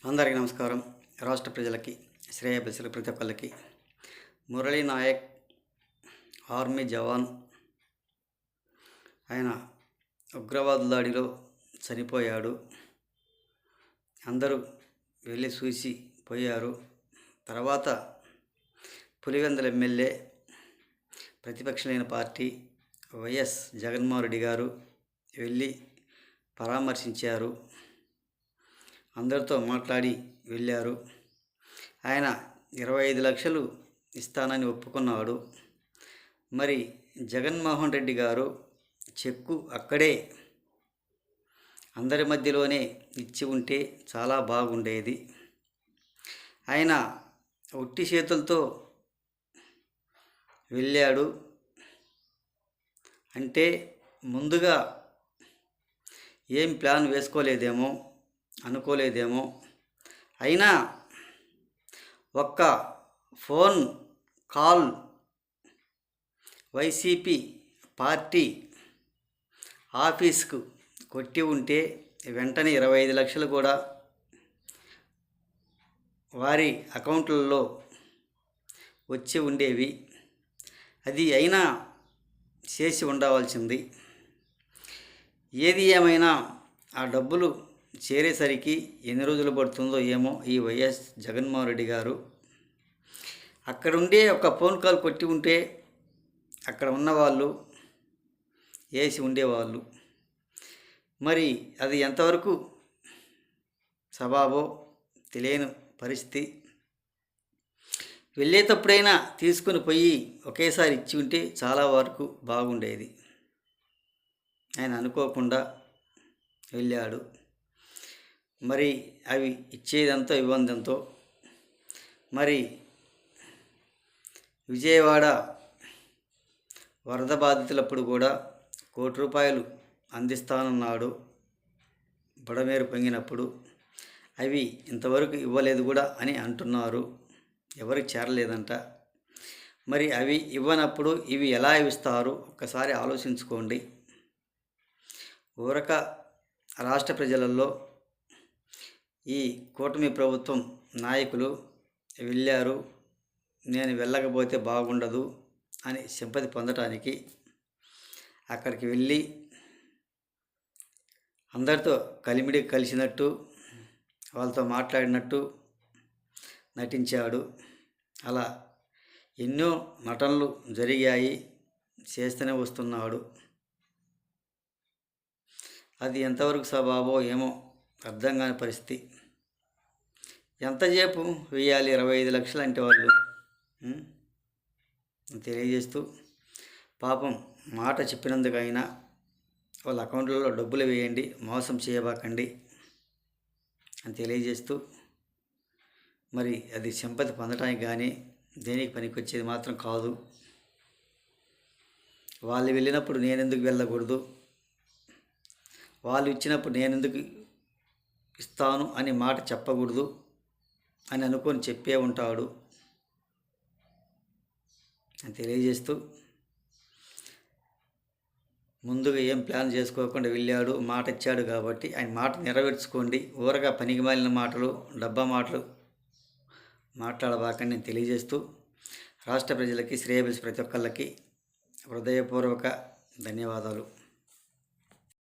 అందరికీ నమస్కారం. రాష్ట్ర ప్రజలకి, శ్రేయోభిలాషులు ప్రతి ఒక్కళ్ళకి మురళీ నాయక్ ఆర్మీ జవాన్. ఆయన ఉగ్రవాదుల దాడిలో చనిపోయాడు. అందరూ వెళ్ళి చూసి పోయారు. తర్వాత పులివెందుల ఎమ్మెల్యే, ప్రతిపక్షమైన పార్టీ వైఎస్ జగన్మోహన్ రెడ్డి గారు వెళ్ళి పరామర్శించారు. అందరితో మాట్లాడి వెళ్ళారు. ఆయన 25 లక్షలు ఇస్తానని ఒప్పుకున్నాడు. మరి జగన్మోహన్ రెడ్డి గారు చెక్కు అక్కడే అందరి మధ్యలోనే ఇచ్చి ఉంటే చాలా బాగుండేది. ఆయన ఒట్టి చేతులతో వెళ్ళాడు అంటే ముందుగా ఏం ప్లాన్ వేసుకోలేదేమో, అనుకోలేదేమో. అయినా ఒక్క ఫోన్ కాల్ వైసీపీ పార్టీ ఆఫీస్కు కొట్టి ఉంటే వెంటనే 25 లక్షలు కూడా వారి అకౌంట్లలో వచ్చి ఉండేవి. అది అయినా చేసి ఉండవలసింది. ఏది ఏమైనా ఆ డబ్బులు చేరేసరికి ఎన్ని రోజులు పడుతుందో ఏమో. ఈ వైఎస్ జగన్మోహన్ రెడ్డి గారు అక్కడుండే ఒక ఫోన్ కాల్ కొట్టి ఉంటే అక్కడ ఉన్నవాళ్ళు వేసి ఉండేవాళ్ళు. మరి అది ఎంతవరకు సబాబో తెలియని పరిస్థితి. వెళ్ళేటప్పుడైనా తీసుకుని పోయి ఒకేసారి ఇచ్చి ఉంటే చాలా వరకు బాగుండేది. ఆయన అనుకోకుండా వెళ్ళాడు. మరి అవి ఇచ్చేదంతో ఇవ్వందంతో. మరి విజయవాడ వరద బాధితులప్పుడు కూడా ₹1 కోటి అందిస్తానన్నాడు బుడమేరు పొంగినప్పుడు. అవి ఇంతవరకు ఇవ్వలేదు కూడా అని అంటున్నారు. ఎవరికి చేరలేదంట. మరి అవి ఇవ్వనప్పుడు ఇవి ఎలా ఇస్తారు ఒక్కసారి ఆలోచించుకోండి. ఊరక రాష్ట్ర ప్రజలలో ఈ కూటమి ప్రభుత్వం నాయకులు వెళ్ళారు, నేను వెళ్ళకపోతే బాగుండదు అని సింపతి పొందటానికి అక్కడికి వెళ్ళి అందరితో కలిమిడి కలిసినట్టు, వాళ్ళతో మాట్లాడినట్టు నటించాడు. అలా ఎన్నో నటనలు జరిగాయి, చేస్తూనే వస్తున్నాడు. అది ఎంతవరకు సబాబో ఏమో అర్థం కాని పరిస్థితి. ఎంతసేపు వేయాలి 25 లక్షలు అంటే వాళ్ళు తెలియజేస్తూ, పాపం మాట చెప్పినందుకైనా వాళ్ళ అకౌంట్లలో డబ్బులు వేయండి, మోసం చేయబాకండి అని తెలియజేస్తూ, మరి అది సింపతి పొందడానికి కానీ దేనికి పనికొచ్చేది మాత్రం కాదు. వాళ్ళు వెళ్ళినప్పుడు నేనెందుకు వెళ్ళకూడదు, వాళ్ళు ఇచ్చినప్పుడు నేనెందుకు ఇస్తాను అని మాట చెప్పకూడదు అని అనుకొని చెప్పే ఉంటాడు అని తెలియజేస్తూ, ముందుగా ఏం ప్లాన్ చేసుకోకుండా వెళ్ళాడు. మాట ఇచ్చాడు కాబట్టి ఆయన మాట నెరవేర్చుకోండి. ఊరగా పనికి మాలిన మాటలు, డబ్బా మాటలు మాట్లాడబాకని నేను తెలియజేస్తూ, రాష్ట్ర ప్రజలకి, శ్రేయోభిలాషులు ప్రతి ఒక్కళ్ళకి హృదయపూర్వక ధన్యవాదాలు.